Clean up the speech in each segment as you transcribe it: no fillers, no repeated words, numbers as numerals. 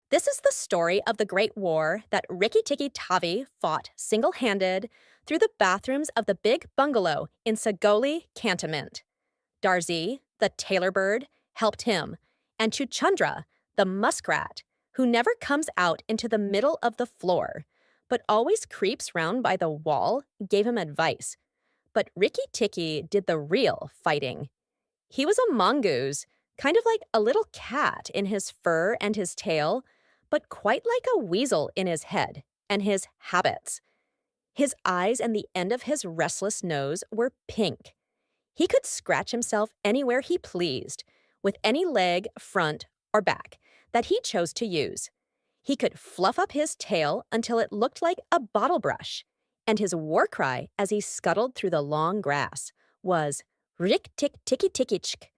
This is the story of the Great War that Rikki Tikki Tavi fought single-handed through the bathrooms of the big bungalow in Sagoli Cantonment. Darzi, the tailor bird, helped him, and Chuchundra, the muskrat, who never comes out into the middle of the floor, but always creeps round by the wall, gave him advice. But Rikki Tikki did the real fighting. He was a mongoose, kind of like a little cat in his fur and his tail, but quite like a weasel in his head and his habits. His eyes and the end of his restless nose were pink. He could scratch himself anywhere he pleased, with any leg, front, or back, that he chose to use. He could fluff up his tail until it looked like a bottle brush, and his war cry as he scuttled through the long grass was Rik Tik Tikki Tikkichk.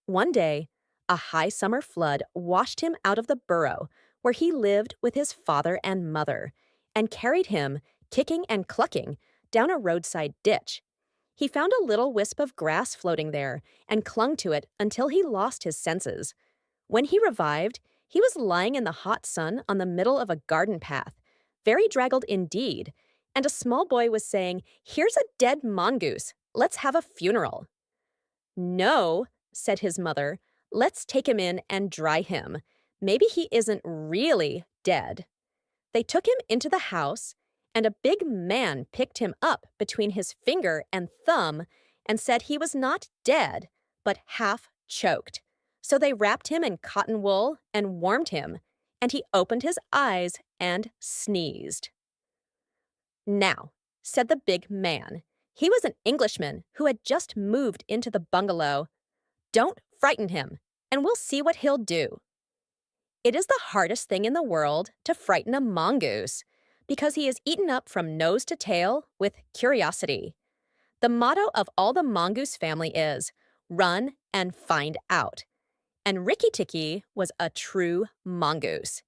One day, a high summer flood washed him out of the burrow where he lived with his father and mother, and carried him, kicking and clucking, down a roadside ditch. He found a little wisp of grass floating there and clung to it until he lost his senses. When he revived, he was lying in the hot sun on the middle of a garden path, very draggled indeed, and a small boy was saying, "Here's a dead mongoose. Let's have a funeral." "No," said his mother, "let's take him in and dry him. Maybe he isn't really dead." They took him into the house, and a big man picked him up between his finger and thumb and said he was not dead, but half choked. So they wrapped him in cotton wool and warmed him, and he opened his eyes and sneezed. "Now," said the big man, he was an Englishman who had just moved into the bungalow, "don't frighten him, and we'll see what he'll do." It is the hardest thing in the world to frighten a mongoose, because he is eaten up from nose to tail with curiosity. The motto of all the mongoose family is, "Run and find out." And Rikki Tikki was a true mongoose.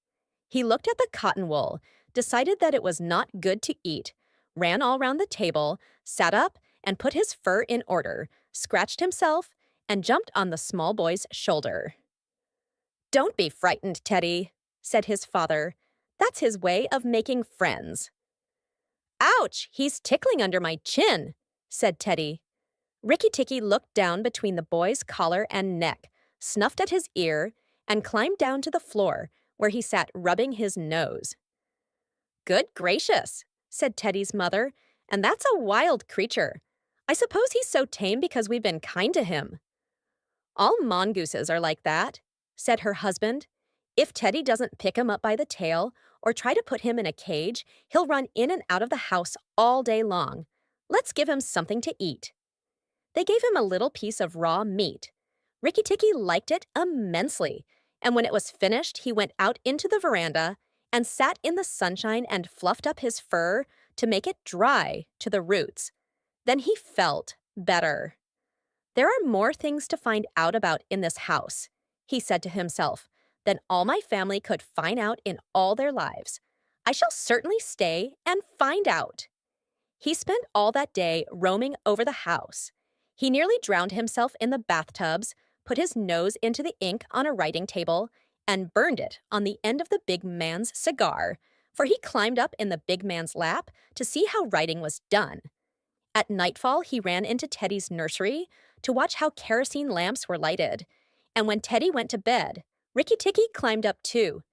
He looked at the cotton wool, decided that it was not good to eat, ran all round the table, sat up and put his fur in order, scratched himself, and jumped on the small boy's shoulder. "Don't be frightened, Teddy," said his father. "That's his way of making friends." "Ouch, he's tickling under my chin," said Teddy. Rikki Tikki looked down between the boy's collar and neck, snuffed at his ear, and climbed down to the floor, where he sat rubbing his nose. "Good gracious," said Teddy's mother, "and that's a wild creature. I suppose he's so tame because we've been kind to him." "All mongooses are like that," said her husband. "If Teddy doesn't pick him up by the tail or try to put him in a cage, he'll run in and out of the house all day long. Let's give him something to eat." They gave him a little piece of raw meat. Rikki Tikki liked it immensely, and when it was finished, he went out into the veranda and sat in the sunshine and fluffed up his fur to make it dry to the roots. Then he felt better. "There are more things to find out about in this house," he said to himself, "than all my family could find out in all their lives. I shall certainly stay and find out." He spent all that day roaming over the house. He nearly drowned himself in the bathtubs, put his nose into the ink on a writing table, and burned it on the end of the big man's cigar, for he climbed up in the big man's lap to see how writing was done. At nightfall, he ran into Teddy's nursery to watch how kerosene lamps were lighted, and when Teddy went to bed, Rikki Tikki climbed up too.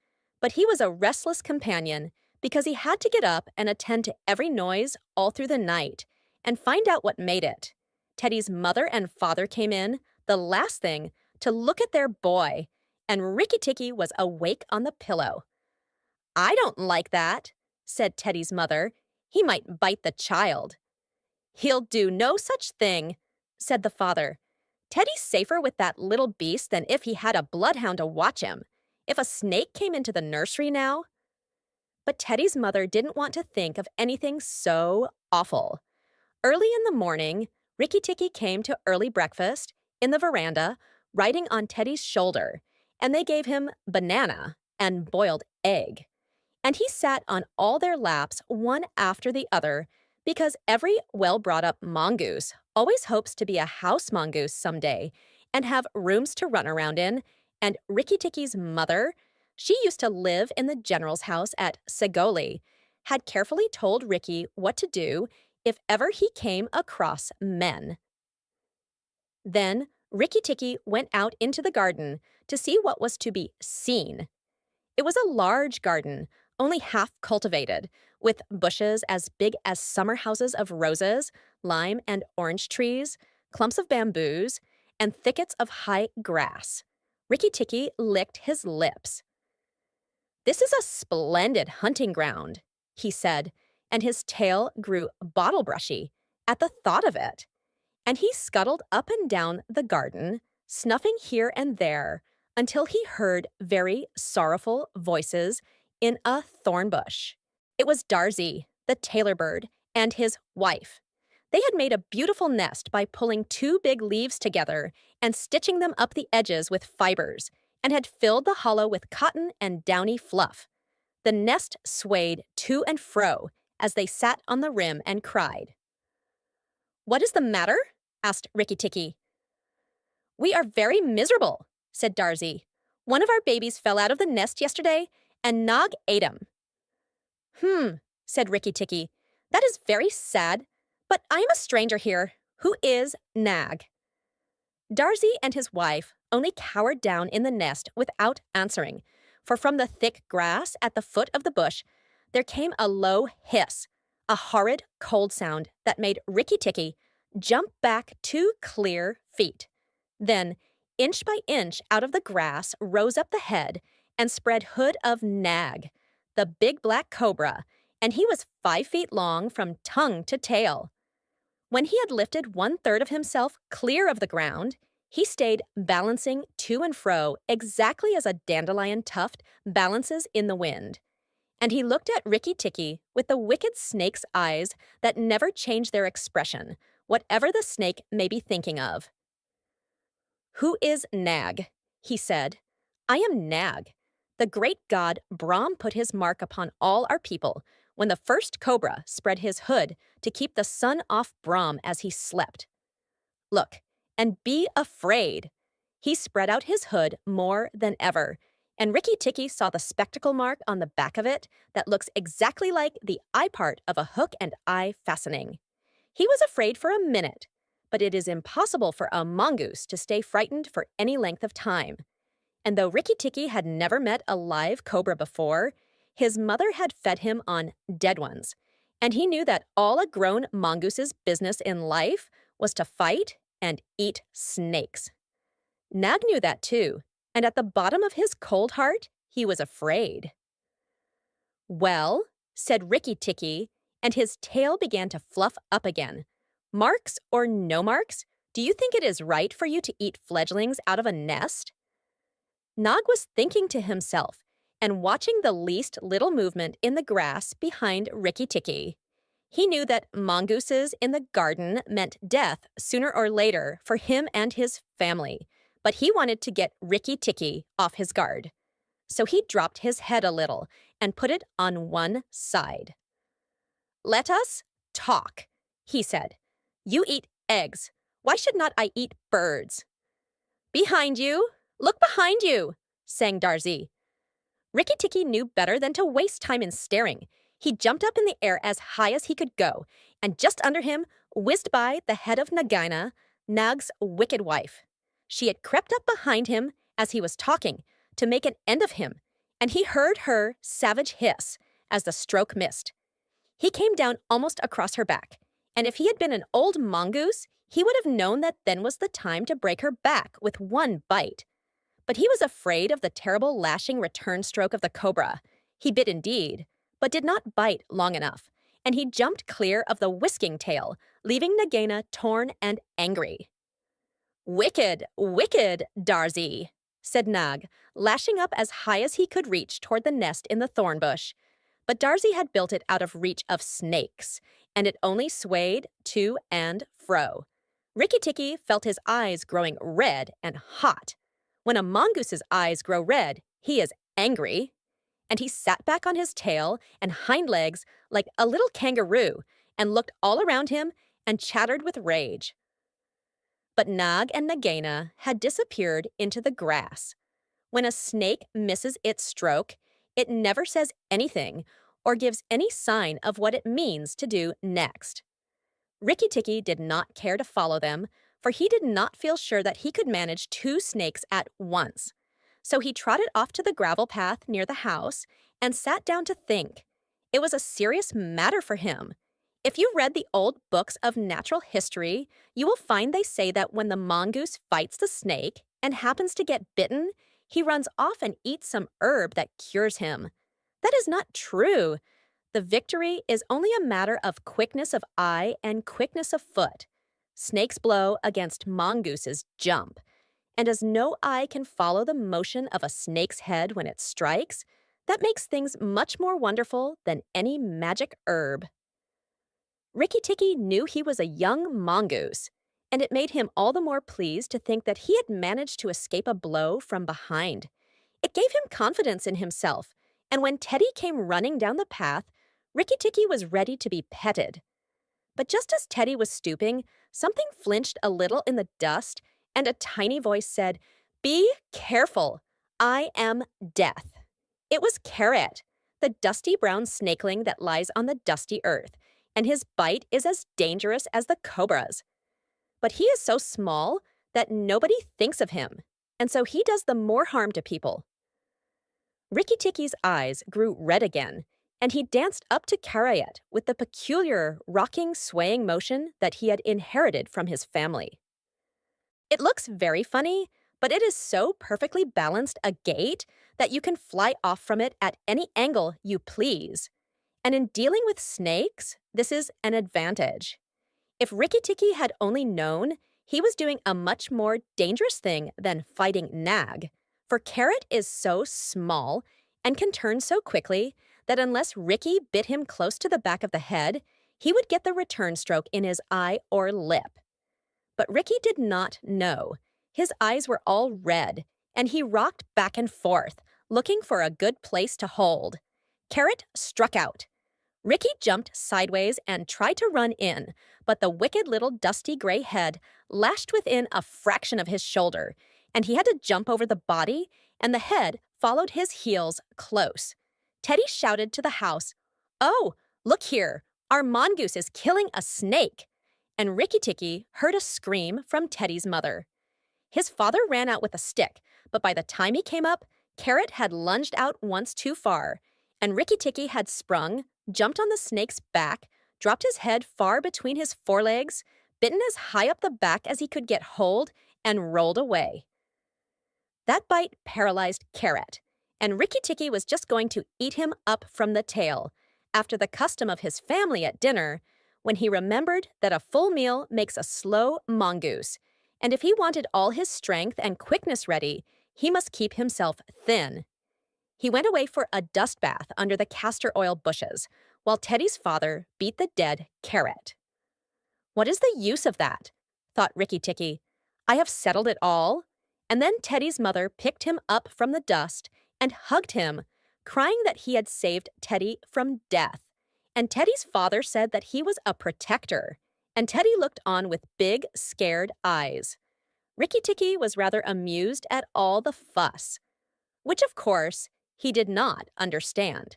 But he was a restless companion because he had to get up and attend to every noise all through the night and find out what made it. Teddy's mother and father came in, the last thing, to look at their boy, and Rikki Tikki was awake on the pillow. "I don't like that," said Teddy's mother. "He might bite the child." "He'll do no such thing," said the father. "Teddy's safer with that little beast than if he had a bloodhound to watch him. If a snake came into the nursery now—" But Teddy's mother didn't want to think of anything so awful. Early in the morning, Rikki Tikki came to early breakfast in the veranda, riding on Teddy's shoulder, and they gave him banana and boiled egg. And he sat on all their laps one after the other, because every well-brought-up mongoose always hopes to be a house mongoose someday and have rooms to run around in, and Rikki Tikki's mother She used to live in the general's house at Segoli, had carefully told Rikki what to do if ever he came across men. Then Rikki Tikki went out into the garden to see what was to be seen. It was a large garden, only half cultivated, with bushes as big as summer houses of roses, lime and orange trees, clumps of bamboos, and thickets of high grass. Rikki Tikki licked his lips. "This is a splendid hunting ground," he said, and his tail grew bottle-brushy at the thought of it. And he scuttled up and down the garden, snuffing here and there, until he heard very sorrowful voices in a thorn bush. It was Darzee, the tailor bird, and his wife. They had made a beautiful nest by pulling two big leaves together and stitching them up the edges with fibers, and had filled the hollow with cotton and downy fluff. The nest swayed to and fro as they sat on the rim and cried. "What is the matter?" asked Rikki Tikki. "We are very miserable," said Darzee. "One of our babies fell out of the nest yesterday, and Nag ate him." Said Rikki Tikki. "That is very sad, but I am a stranger here. Who is Nag?" Darzee and his wife only cowered down in the nest without answering, for from the thick grass at the foot of the bush there came a low hiss, a horrid cold sound that made Rikki Tikki jump back 2 clear feet. Then, inch by inch out of the grass rose up the head and spread hood of Nag, the big black cobra, and he was 5 feet long from tongue to tail. When he had lifted 1/3 of himself clear of the ground, he stayed balancing to and fro exactly as a dandelion tuft balances in the wind. And he looked at Rikki Tikki with the wicked snake's eyes that never change their expression, whatever the snake may be thinking of. "Who is Nag?" he said. "I am Nag. The great god Brahm put his mark upon all our people when the first cobra spread his hood to keep the sun off Brahm as he slept. Look, and be afraid." He spread out his hood more than ever, and Rikki Tikki saw the spectacle mark on the back of it that looks exactly like the eye part of a hook and eye fastening. He was afraid for a minute, but it is impossible for a mongoose to stay frightened for any length of time. And though Rikki Tikki had never met a live cobra before, his mother had fed him on dead ones, and he knew that all a grown mongoose's business in life was to fight and eat snakes. Nag knew that too, and at the bottom of his cold heart, he was afraid. "Well," said Rikki Tikki, and his tail began to fluff up again. "Marks or no marks, do you think it is right for you to eat fledglings out of a nest?" Nag was thinking to himself and watching the least little movement in the grass behind Rikki Tikki. He knew that mongooses in the garden meant death sooner or later for him and his family, but he wanted to get Rikki Tikki off his guard. So he dropped his head a little and put it on one side. "Let us talk," he said. "You eat eggs. Why should not I eat birds?" "Behind you! Look behind you!" sang Darzee. Rikki Tikki knew better than to waste time in staring. He jumped up in the air as high as he could go, and just under him whizzed by the head of Nagaina, Nag's wicked wife. She had crept up behind him as he was talking to make an end of him, and he heard her savage hiss as the stroke missed. He came down almost across her back, and if he had been an old mongoose, he would have known that then was the time to break her back with one bite. But he was afraid of the terrible lashing return stroke of the cobra. He bit indeed, but did not bite long enough, and he jumped clear of the whisking tail, leaving Nagaina torn and angry. "Wicked, wicked, Darzee," said Nag, lashing up as high as he could reach toward the nest in the thorn bush. But Darzee had built it out of reach of snakes, and it only swayed to and fro. Rikki Tikki felt his eyes growing red and hot. When a mongoose's eyes grow red, he is angry. And he sat back on his tail and hind legs like a little kangaroo and looked all around him and chattered with rage. But Nag and Nagaina had disappeared into the grass. When a snake misses its stroke, it never says anything or gives any sign of what it means to do next. Rikki Tikki did not care to follow them, for he did not feel sure that he could manage two snakes at once. So he trotted off to the gravel path near the house and sat down to think. It was a serious matter for him. If you read the old books of natural history, you will find they say that when the mongoose fights the snake and happens to get bitten, he runs off and eats some herb that cures him. That is not true. The victory is only a matter of quickness of eye and quickness of foot. Snakes blow against mongooses jump, and as no eye can follow the motion of a snake's head when it strikes, that makes things much more wonderful than any magic herb. Rikki Tikki knew he was a young mongoose, and it made him all the more pleased to think that he had managed to escape a blow from behind. It gave him confidence in himself, and when Teddy came running down the path, Rikki Tikki was ready to be petted. But just as Teddy was stooping, something flinched a little in the dust, and a tiny voice said, "Be careful! I am death." It was Carrot, the dusty brown snakeling that lies on the dusty earth, and his bite is as dangerous as the cobra's. But he is so small that nobody thinks of him, and so he does the more harm to people. Rikki Tikki's eyes grew red again, and he danced up to Carrot with the peculiar, rocking, swaying motion that he had inherited from his family. It looks very funny, but it is so perfectly balanced a gait that you can fly off from it at any angle you please. And in dealing with snakes, this is an advantage. If Rikki Tikki had only known, he was doing a much more dangerous thing than fighting Nag, for Carrot is so small and can turn so quickly that unless Rikki bit him close to the back of the head, he would get the return stroke in his eye or lip. But Rikki did not know. His eyes were all red, and he rocked back and forth, looking for a good place to hold. Carrot struck out. Rikki jumped sideways and tried to run in, but the wicked little dusty gray head lashed within a fraction of his shoulder, and he had to jump over the body, and the head followed his heels close. Teddy shouted to the house, "Oh, look here, our mongoose is killing a snake!" And Rikki Tikki heard a scream from Teddy's mother. His father ran out with a stick, but by the time he came up, Carrot had lunged out once too far, and Rikki Tikki had sprung, jumped on the snake's back, dropped his head far between his forelegs, bitten as high up the back as he could get hold, and rolled away. That bite paralyzed Carrot, and Rikki Tikki was just going to eat him up from the tail, after the custom of his family at dinner, when he remembered that a full meal makes a slow mongoose, and if he wanted all his strength and quickness ready, he must keep himself thin. He went away for a dust bath under the castor oil bushes, while Teddy's father beat the dead Carrot. "What is the use of that?" thought Rikki Tikki. "I have settled it all." And then Teddy's mother picked him up from the dust and hugged him, crying that he had saved Teddy from death. And Teddy's father said that he was a protector, and Teddy looked on with big, scared eyes. Rikki Tikki was rather amused at all the fuss, which, of course, he did not understand.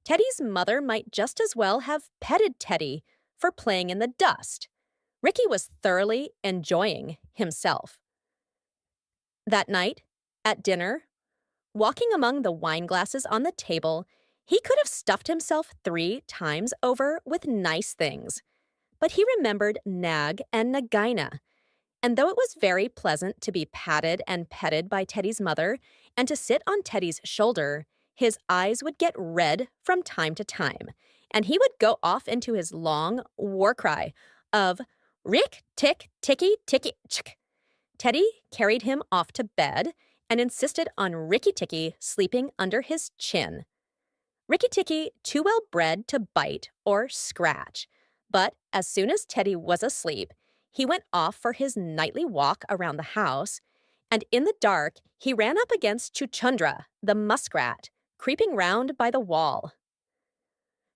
Teddy's mother might just as well have petted Teddy for playing in the dust. Rikki was thoroughly enjoying himself. That night, at dinner, walking among the wine glasses on the table, he could have stuffed himself 3 times over with nice things. But he remembered Nag and Nagaina, and though it was very pleasant to be patted and petted by Teddy's mother and to sit on Teddy's shoulder, his eyes would get red from time to time, and he would go off into his long war cry of "Rick, tick, ticky, ticky, chick." Teddy carried him off to bed and insisted on Rikki Tikki sleeping under his chin. Rikki Tikki too well bred to bite or scratch, but as soon as Teddy was asleep, he went off for his nightly walk around the house, and in the dark he ran up against Chuchundra, the muskrat, creeping round by the wall.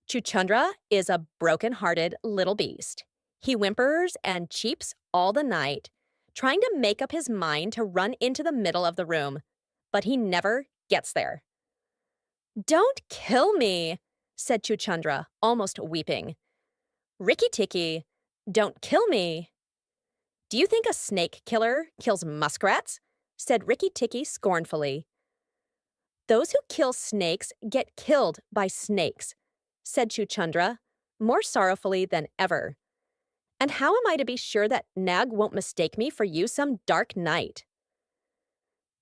Chuchundra is a broken-hearted little beast. He whimpers and cheeps all the night, trying to make up his mind to run into the middle of the room. but he never gets there. Don't kill me, said Chuchandra, almost weeping. Rikki Tikki, don't kill me. Do you think a snake killer kills muskrats? Said Rikki Tikki scornfully. Those who kill snakes get killed by snakes, said Chuchandra, more sorrowfully than ever. And how am I to be sure that Nag won't mistake me for you some dark night?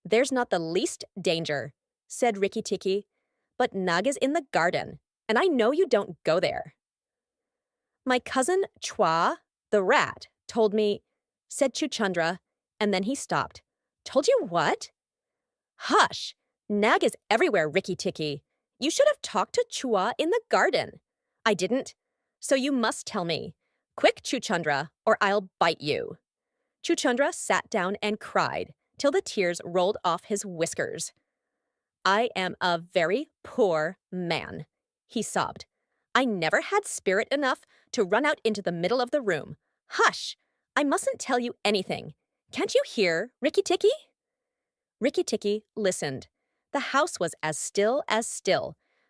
There's not the least danger, said Rikki Tikki, but Nag is in the garden, and I know you don't go there. My cousin Chua, the rat, told me, said Chuchandra, and then he stopped. Told you what? Hush! Nag is everywhere, Rikki Tikki. You should have talked to Chua in the garden. I didn't. So you must tell me. Quick, Chuchandra, or I'll bite you. Chuchandra sat down and cried till the tears rolled off his whiskers. I am a very poor man, he sobbed. I never had spirit enough to run out into the middle of the room. Hush! I mustn't tell you anything. Can't you hear, Rikki Tikki? Rikki Tikki listened. The house was as still,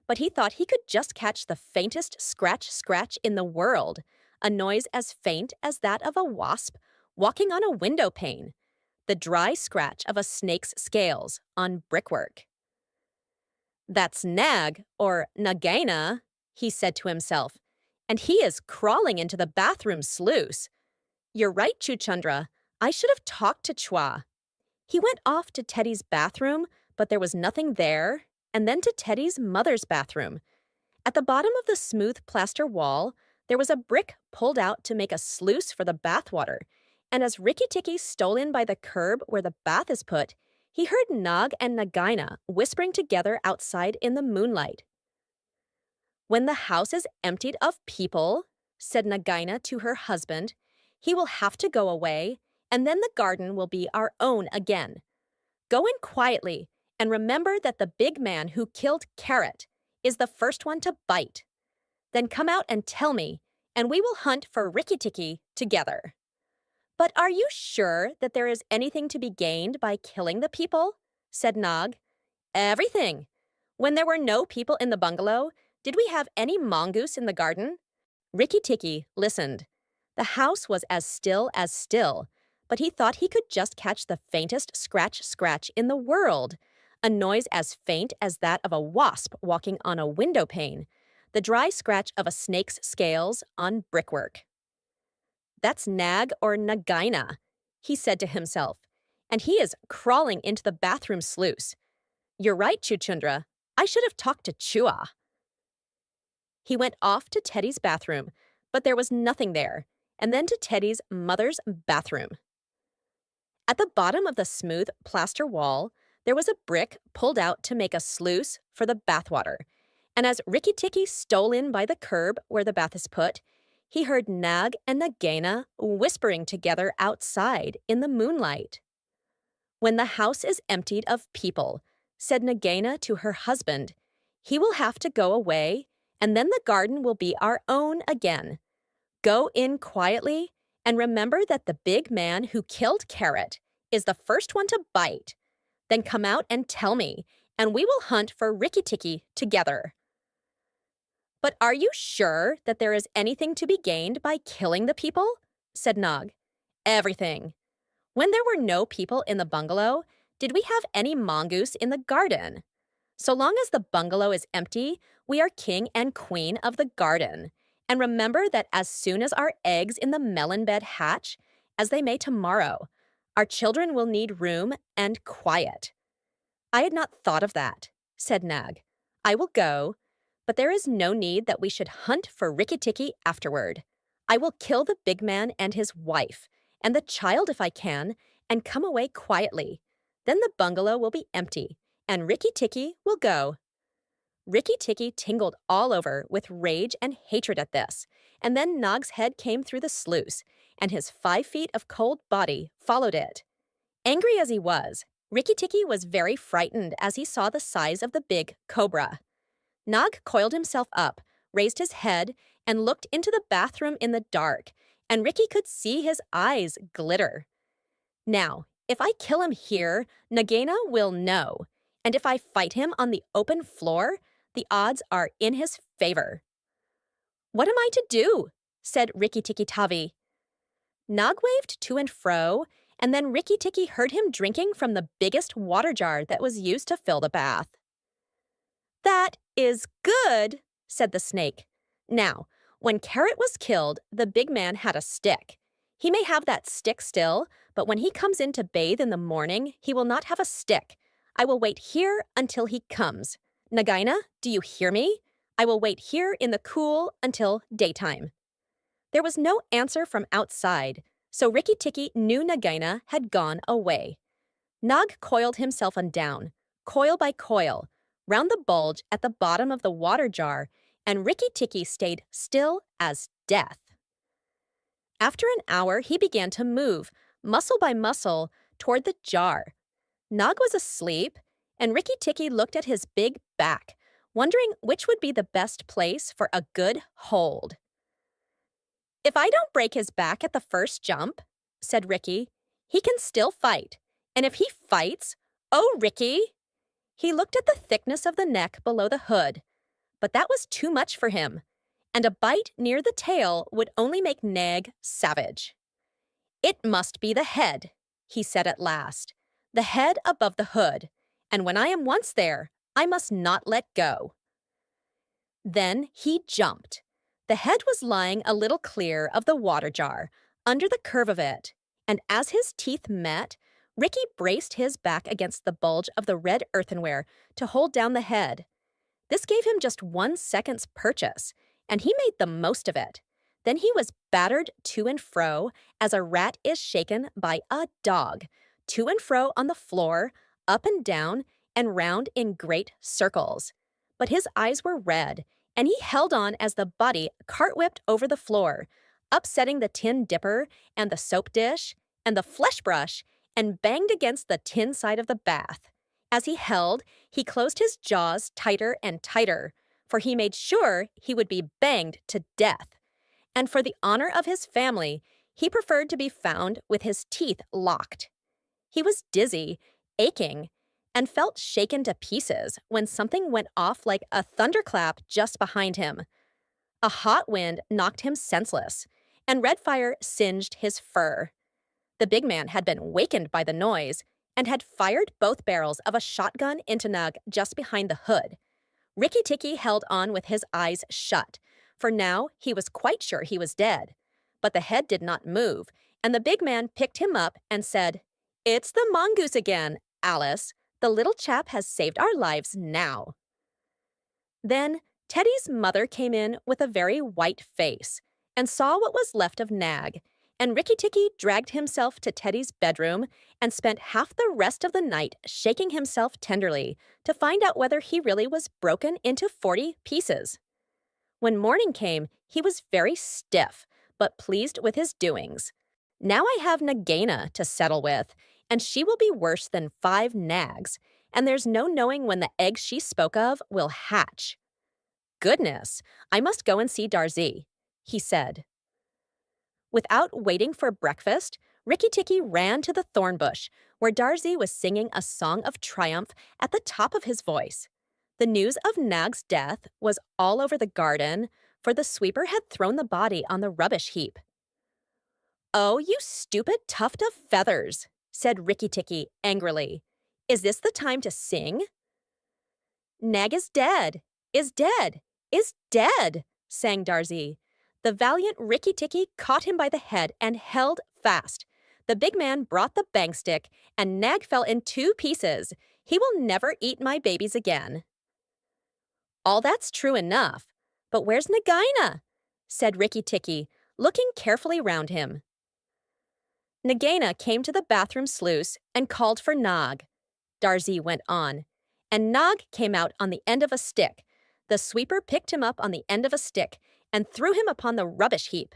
but he thought he could just catch the faintest scratch in the world, a noise as faint as that of a wasp walking on a window pane, the dry scratch of a snake's scales on brickwork. That's Nag, or Nagaina, he said to himself, and he is crawling into the bathroom sluice. You're right, Chuchandra. I should have talked to Chua. He went off to Teddy's bathroom, but there was nothing there, and then to Teddy's mother's bathroom. At the bottom of the smooth plaster wall, there was a brick pulled out to make a sluice for the bathwater, and as Rikki Tikki stole in by the curb where the bath is put, he heard Nag and Nagaina whispering together outside in the moonlight. When the house is emptied of people, said Nagaina to her husband, he will have to go away, and then the garden will be our own again. Go in quietly, and remember that the big man who killed Carrot is the first one to bite. Then come out and tell me, and we will hunt for Rikki Tikki together. But are you sure that there is anything to be gained by killing the people? Said Nag. Everything. When there were no people in the bungalow, did we have any mongoose in the garden? Rikki Tikki listened. The house was as still, but he thought he could just catch the faintest scratch in the world, a noise as faint as that of a wasp walking on a window pane, the dry scratch of a snake's scales on brickwork. That's Nag or Nagaina, he said to himself, and he is crawling into the bathroom sluice. You're right, Chuchandra. I should have talked to Chua. He went off to Teddy's bathroom, but there was nothing there, and then to Teddy's mother's bathroom. At the bottom of the smooth plaster wall, there was a brick pulled out to make a sluice for the bathwater, and as Rikki Tikki stole in by the curb where the bath is put, he heard Nag and Nagaina whispering together outside in the moonlight. When the house is emptied of people, said Nagaina to her husband, he will have to go away, and then the garden will be our own again. Go in quietly, and remember that the big man who killed Carrot is the first one to bite. Then come out and tell me, and we will hunt for Rikki Tikki together. But are you sure that there is anything to be gained by killing the people? Said Nag. Everything. When there were no people in the bungalow, did we have any mongoose in the garden? So long as the bungalow is empty, we are king and queen of the garden. And remember that as soon as our eggs in the melon bed hatch, as they may tomorrow, our children will need room and quiet. I had not thought of that, said Nag. I will go, but there is no need that we should hunt for Rikki Tikki afterward. I will kill the big man and his wife, and the child if I can, and come away quietly. Then the bungalow will be empty, and Rikki Tikki will go. Rikki Tikki tingled all over with rage and hatred at this, and then Nag's head came through the sluice, and his 5 feet of cold body followed it. Angry as he was, Rikki Tikki was very frightened as he saw the size of the big cobra. Nag coiled himself up, raised his head, and looked into the bathroom in the dark, and Rikki could see his eyes glitter. Now, If I kill him here, Nagaina will know. And if I fight him on the open floor, the odds are in his favor. What am I to do? Said Rikki Tikki Tavi. Nog waved to and fro, and then Rikki Tikki heard him drinking from the biggest water jar that was used to fill the bath. That is good, said the snake. Now, when Carrot was killed, the big man had a stick. He may have that stick still, but when he comes in to bathe in the morning, he will not have a stick. I will wait here until he comes. Nagaina, do you hear me? I will wait here in the cool until daytime. There was no answer from outside, so Rikki Tikki knew Nagaina had gone away. Nog coiled himself down, coil by coil, round the bulge at the bottom of the water jar, and Rikki Tikki stayed still as death. After an hour, he began to move, muscle by muscle, toward the jar. Nog was asleep, and Rikki Tikki looked at his big back, wondering which would be the best place for a good hold. If I don't break his back at the first jump, said Rikki, he can still fight. And if he fights, oh, Rikki! He looked at the thickness of the neck below the hood, but that was too much for him, and a bite near the tail would only make Nag savage. It must be the head, he said at last, the head above the hood, and when I am once there, I must not let go. Then he jumped. The head was lying a little clear of the water jar, under the curve of it, and as his teeth met, Rikki braced his back against the bulge of the red earthenware to hold down the head. This gave him just 1 second's purchase, and he made the most of it. Then he was battered to and fro as a rat is shaken by a dog, to and fro on the floor, up and down, and round in great circles. But his eyes were red, and he held on as the body cartwhipped over the floor, upsetting the tin dipper and the soap dish and the flesh brush, and banged against the tin side of the bath. As he held, he closed his jaws tighter and tighter, for he made sure he would be banged to death. And for the honor of his family, he preferred to be found with his teeth locked. He was dizzy, aching, and felt shaken to pieces when something went off like a thunderclap just behind him. A hot wind knocked him senseless, and red fire singed his fur. The big man had been wakened by the noise and had fired both barrels of a shotgun into Nog just behind the hood. Rikki Tikki held on with his eyes shut, for now he was quite sure he was dead. But the head did not move, and the big man picked him up and said, "It's the mongoose again, Alice. The little chap has saved our lives now." Then Teddy's mother came in with a very white face and saw what was left of Nag, and Rikki Tikki dragged himself to Teddy's bedroom and spent half the rest of the night shaking himself tenderly to find out whether he really was broken into 40 pieces. When morning came, he was very stiff, but pleased with his doings. Now I have Nagaina to settle with, and she will be worse than 5 nags, and there's no knowing when the eggs she spoke of will hatch. Goodness, I must go and see Darzee, he said. Without waiting for breakfast, Rikki Tikki ran to the thorn bush, where Darzee was singing a song of triumph at the top of his voice. The news of Nag's death was all over the garden, for the sweeper had thrown the body on the rubbish heap. "Oh, you stupid tuft of feathers," said Rikki Tikki angrily. "Is this the time to sing?" "Nag is dead, is dead, is dead," sang Darzee. The valiant Rikki Tikki caught him by the head and held fast. The big man brought the bang stick, and Nag fell in 2 pieces. He will never eat my babies again. "All that's true enough, but where's Nagaina?" said Rikki Tikki, looking carefully round him. Nagaina came to the bathroom sluice and called for Nog. Darzee went on, and Nog came out on the end of a stick. The sweeper picked him up on the end of a stick and threw him upon the rubbish heap.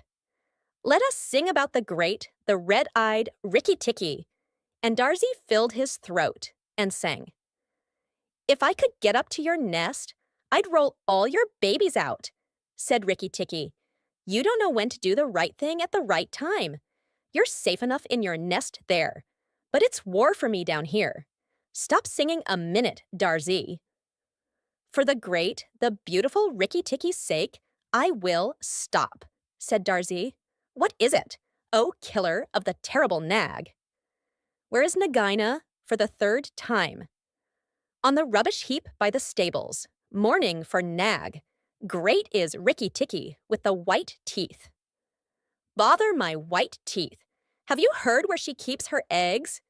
"Let us sing about the great, the red-eyed Rikki Tikki." And Darzee filled his throat and sang. "If I could get up to your nest, I'd roll all your babies out," said Rikki Tikki. "You don't know when to do the right thing at the right time. You're safe enough in your nest there. But it's war for me down here. Stop singing a minute, Darzee. For the beautiful Rikki Tikki's sake, I will stop, said Darzee. What is it? Oh, killer of the terrible nag. Where is Nagaina for the third time? On the rubbish heap by the stables, mourning for nag. Great is Rikki Tikki with the white teeth. Bother my white teeth. Have you heard where she keeps her eggs?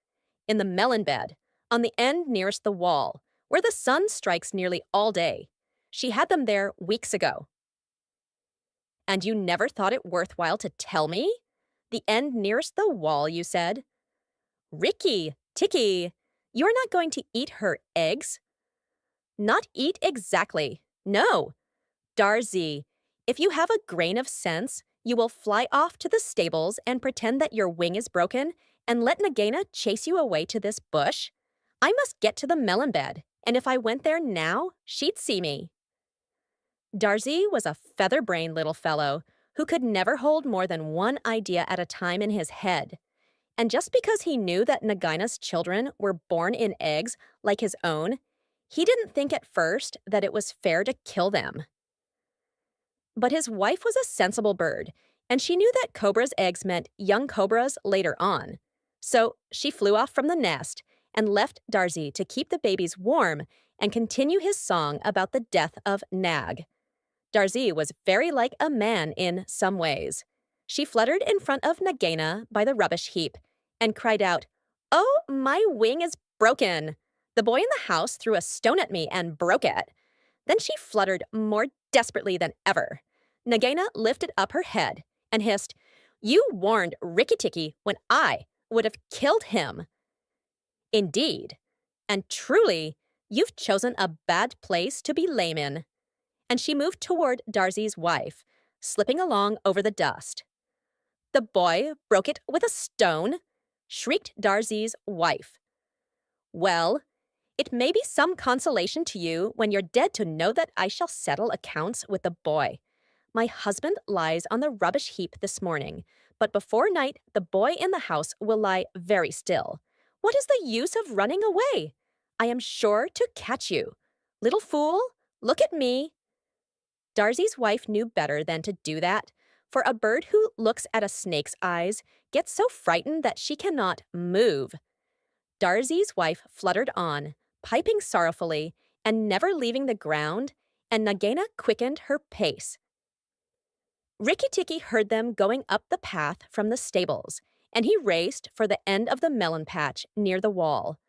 In the melon bed, on the end nearest the wall, where the sun strikes nearly all day. She had them there weeks ago. And you never thought it worthwhile to tell me? The end nearest the wall, you said. Rikki Tikki, you're not going to eat her eggs. Not eat exactly. No. Darzee, if you have a grain of sense, you will fly off to the stables and pretend that your wing is broken and let Nagaina chase you away to this bush. I must get to the melon bed, and if I went there now, she'd see me. Darzee was a feather-brained little fellow who could never hold more than one idea at a time in his head. And just because he knew that Nagaina's children were born in eggs like his own, he didn't think at first that it was fair to kill them. But his wife was a sensible bird, and she knew that cobra's eggs meant young cobras later on. So she flew off from the nest and left Darzee to keep the babies warm and continue his song about the death of Nag. Darzee was very like a man in some ways. She fluttered in front of Nagaina by the rubbish heap and cried out, "Oh, my wing is broken!" The boy in the house threw a stone at me and broke it. Then she fluttered more desperately than ever. Nagaina lifted up her head and hissed, "You warned Rikki Tikki when I would have killed him." Indeed, and truly, you've chosen a bad place to be lame in. And she moved toward Darzee's wife, slipping along over the dust. The boy broke it with a stone, shrieked Darzee's wife. Well, it may be some consolation to you when you're dead to know that I shall settle accounts with the boy. My husband lies on the rubbish heap this morning, but before night the boy in the house will lie very still. What is the use of running away? I am sure to catch you. Little fool, look at me. Darzee's wife knew better than to do that, for a bird who looks at a snake's eyes gets so frightened that she cannot move. Darzee's wife fluttered on, piping sorrowfully and never leaving the ground, and Nagaina quickened her pace. Rikki Tikki heard them going up the path from the stables, and he raced for the end of the melon patch near the wall.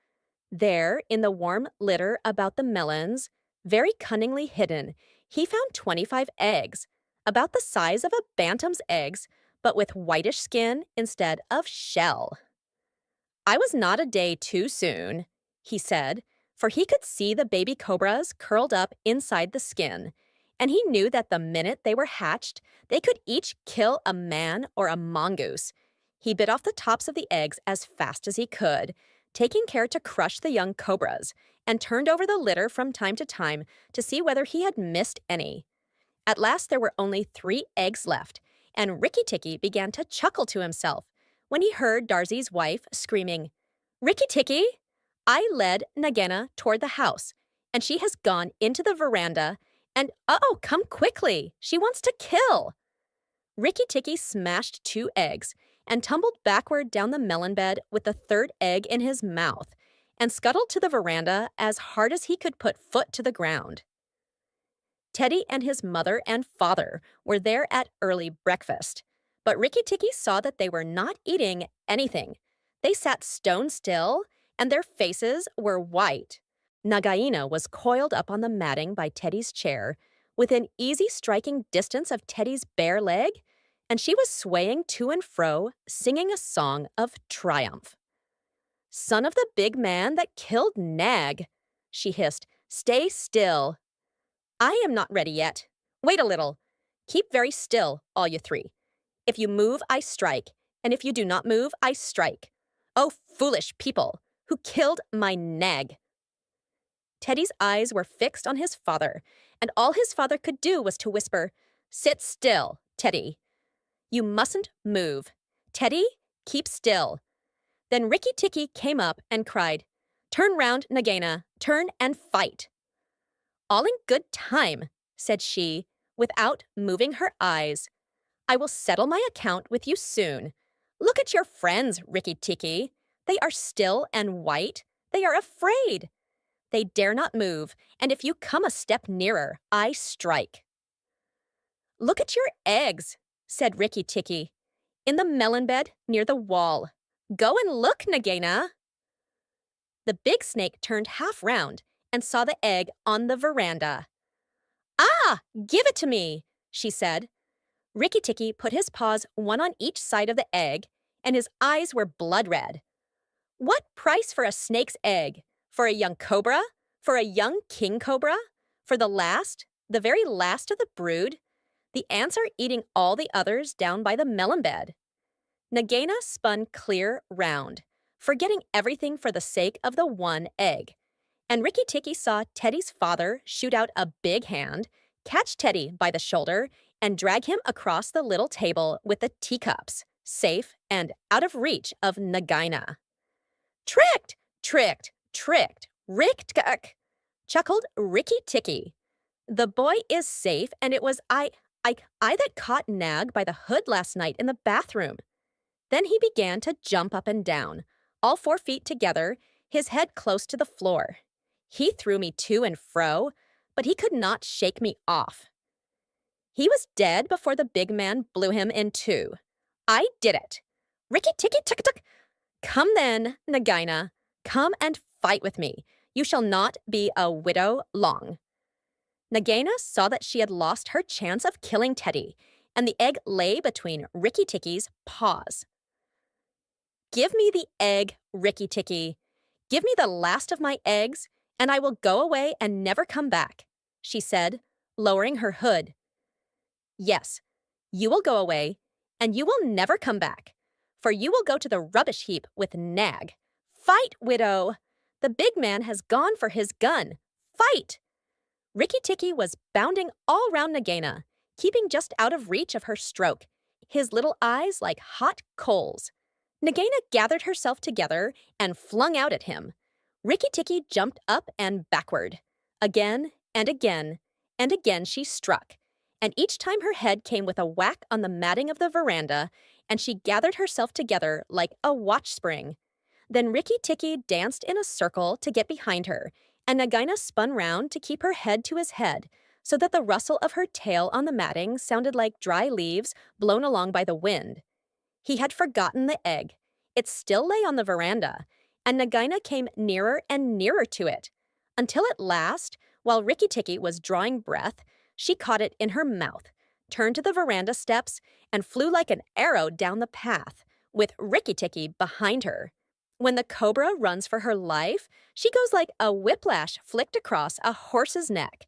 There, in the warm litter about the melons, very cunningly hidden, he found 25 eggs, about the size of a bantam's eggs, but with whitish skin instead of shell. I was not a day too soon, he said, for he could see the baby cobras curled up inside the skin, and he knew that the minute they were hatched, they could each kill a man or a mongoose. He bit off the tops of the eggs as fast as he could, taking care to crush the young cobras, and turned over the litter from time to time to see whether he had missed any. At last there were only 3 eggs left, and Rikki Tikki began to chuckle to himself when he heard Darzee's wife screaming, "Rikki Tikki!" I led Nagaina toward the house, and she has gone into the veranda, and come quickly, she wants to kill. Rikki Tikki smashed 2 eggs and tumbled backward down the melon bed with the 3rd egg in his mouth, and scuttled to the veranda as hard as he could put foot to the ground. Teddy and his mother and father were there at early breakfast, but Rikki Tikki saw that they were not eating anything. They sat stone still, and their faces were white. Nagaina was coiled up on the matting by Teddy's chair, within easy striking distance of Teddy's bare leg, and she was swaying to and fro, singing a song of triumph. "Son of the big man that killed Nag," she hissed, "stay still." "I am not ready yet. Wait a little. Keep very still, all you 3. If you move, I strike, and if you do not move, I strike. Oh, foolish people, who killed my Nag." Teddy's eyes were fixed on his father, and all his father could do was to whisper, "Sit still, Teddy. You mustn't move. Teddy, keep still." Then Rikki Tikki came up and cried, "Turn round, Nagaina, turn and fight." "All in good time," said she, without moving her eyes. "I will settle my account with you soon. Look at your friends, Rikki Tikki. They are still and white. They are afraid. They dare not move, and if you come a step nearer, I strike." "Look at your eggs," said Rikki Tikki, "in the melon bed near the wall. Go and look, Nagaina." The big snake turned half round and saw the egg on the veranda. "Ah, give it to me," she said. Rikki Tikki put his paws one on each side of the egg, and his eyes were blood red. "What price for a snake's egg? For a young cobra? For a young king cobra? For the very last of the brood? The ants are eating all the others down by the melon bed." Nagaina spun clear round, forgetting everything for the sake of the one egg. And Rikki Tikki saw Teddy's father shoot out a big hand, catch Teddy by the shoulder, and drag him across the little table with the teacups, safe and out of reach of Nagaina. "Tricked! Tricked! Tricked! Rick-tuck!" chuckled Rikki Tikki. "The boy is safe, and it was I that caught Nag by the hood last night in the bathroom." Then he began to jump up and down, all 4 feet together, his head close to the floor. He threw me to and fro, but he could not shake me off. He was dead before the big man blew him in 2. I did it. Rikki Tikki Tuck. Come then, Nagaina. Come and fight with me. You shall not be a widow long. Nagaina saw that she had lost her chance of killing Teddy, and the egg lay between Rikki Tikki's paws. "Give me the egg, Rikki Tikki. Give me the last of my eggs, and I will go away and never come back," she said, lowering her hood. "Yes, you will go away, and you will never come back, for you will go to the rubbish heap with Nag. Fight, widow! The big man has gone for his gun. Fight!" Rikki Tikki was bounding all round Nagaina, keeping just out of reach of her stroke, his little eyes like hot coals. Nagaina gathered herself together and flung out at him. Rikki Tikki jumped up and backward. Again and again and again she struck, and each time her head came with a whack on the matting of the veranda, and she gathered herself together like a watch spring. Then Rikki Tikki danced in a circle to get behind her, and Nagaina spun round to keep her head to his head, so that the rustle of her tail on the matting sounded like dry leaves blown along by the wind. He had forgotten the egg. It still lay on the veranda, and Nagaina came nearer and nearer to it, until at last, while Rikki Tikki was drawing breath, she caught it in her mouth, turned to the veranda steps, and flew like an arrow down the path, with Rikki Tikki behind her. When the cobra runs for her life, she goes like a whiplash flicked across a horse's neck.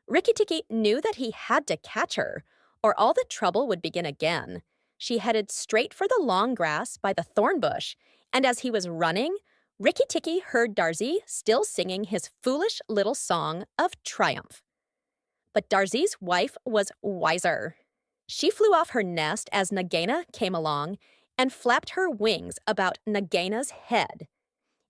Rikki Tikki knew that he had to catch her, or all the trouble would begin again. She headed straight for the long grass by the thorn bush, and as he was running, Rikki Tikki heard Darzee still singing his foolish little song of triumph. But Darzee's wife was wiser. She flew off her nest as Nagaina came along and flapped her wings about Nagaina's head.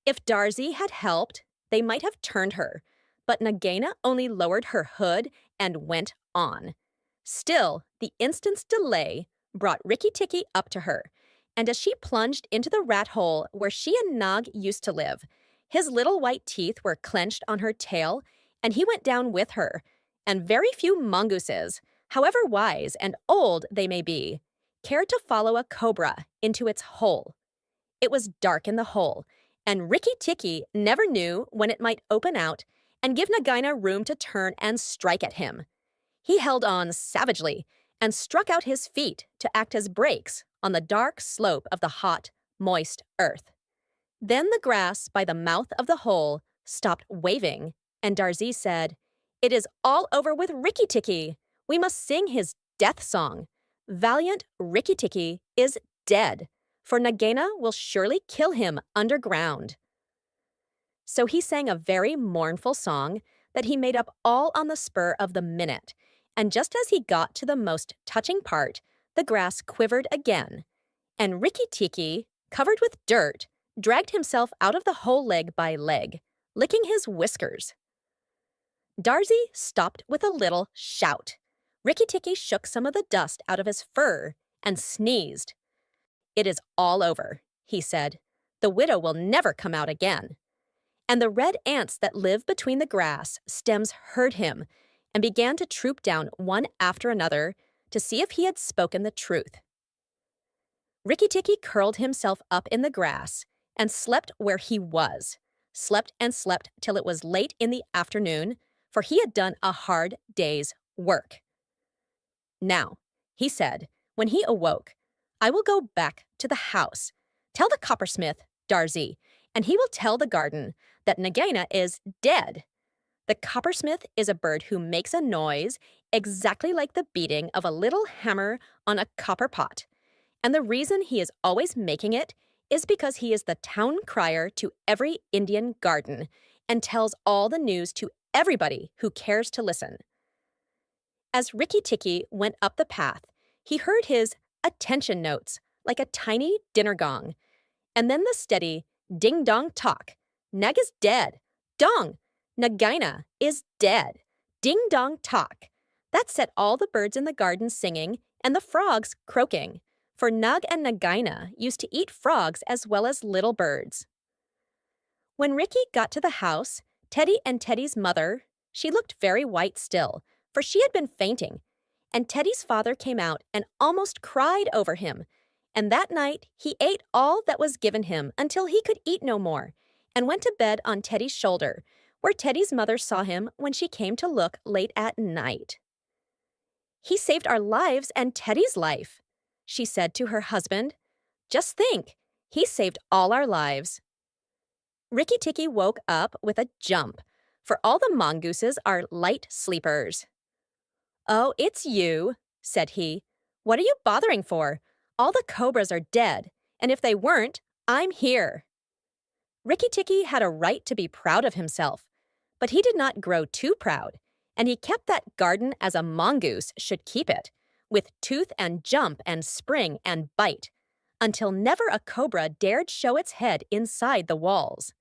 If Darzee had helped, they might have turned her, but Nagaina only lowered her hood and went on. Still, the instant's delay brought Rikki Tikki up to her, and as she plunged into the rat hole where she and Nag used to live, his little white teeth were clenched on her tail, and he went down with her, and very few mongooses, however wise and old they may be, cared to follow a cobra into its hole. It was dark in the hole, and Rikki Tikki never knew when it might open out and give Nagaina room to turn and strike at him. He held on savagely and struck out his feet to act as brakes on the dark slope of the hot, moist earth. Then the grass by the mouth of the hole stopped waving, and Darzee said, "It is all over with Rikki Tikki. We must sing his death song. Valiant Rikki Tikki is dead, for Nagaina will surely kill him underground." So he sang a very mournful song that he made up all on the spur of the minute, and just as he got to the most touching part, the grass quivered again, and Rikki Tikki, covered with dirt, dragged himself out of the whole leg by leg, licking his whiskers. Darzy stopped with a little shout. Rikki Tikki shook some of the dust out of his fur and sneezed. "It is all over," he said. "The widow will never come out again." And the red ants that live between the grass stems heard him and began to troop down one after another to see if he had spoken the truth. Rikki Tikki curled himself up in the grass and slept where he was, slept and slept till it was late in the afternoon, for he had done a hard day's work. "Now," he said, when he awoke, "I will go back to the house. Tell the coppersmith, Darzy, and he will tell the garden that Nagaina is dead." The coppersmith is a bird who makes a noise exactly like the beating of a little hammer on a copper pot. And the reason he is always making it is because he is the town crier to every Indian garden and tells all the news to everybody who cares to listen. As Rikki Tikki went up the path, he heard his attention notes like a tiny dinner gong, and then the steady ding-dong talk. "Nag is dead. Dong! Nagaina is dead. Ding-dong talk." That set all the birds in the garden singing and the frogs croaking, for Nug and Nagaina used to eat frogs as well as little birds. When Rikki got to the house, Teddy and Teddy's mother, she looked very white still, for she had been fainting, and Teddy's father came out and almost cried over him, and that night he ate all that was given him until he could eat no more, and went to bed on Teddy's shoulder, where Teddy's mother saw him when she came to look late at night. "He saved our lives and Teddy's life," she said to her husband. "Just think, he saved all our lives." Rikki Tikki woke up with a jump, for all the mongooses are light sleepers. "Oh, it's you," said he. "What are you bothering for? All the cobras are dead, and if they weren't, I'm here." Rikki Tikki had a right to be proud of himself, but he did not grow too proud, and he kept that garden as a mongoose should keep it, with tooth and jump and spring and bite, until never a cobra dared show its head inside the walls.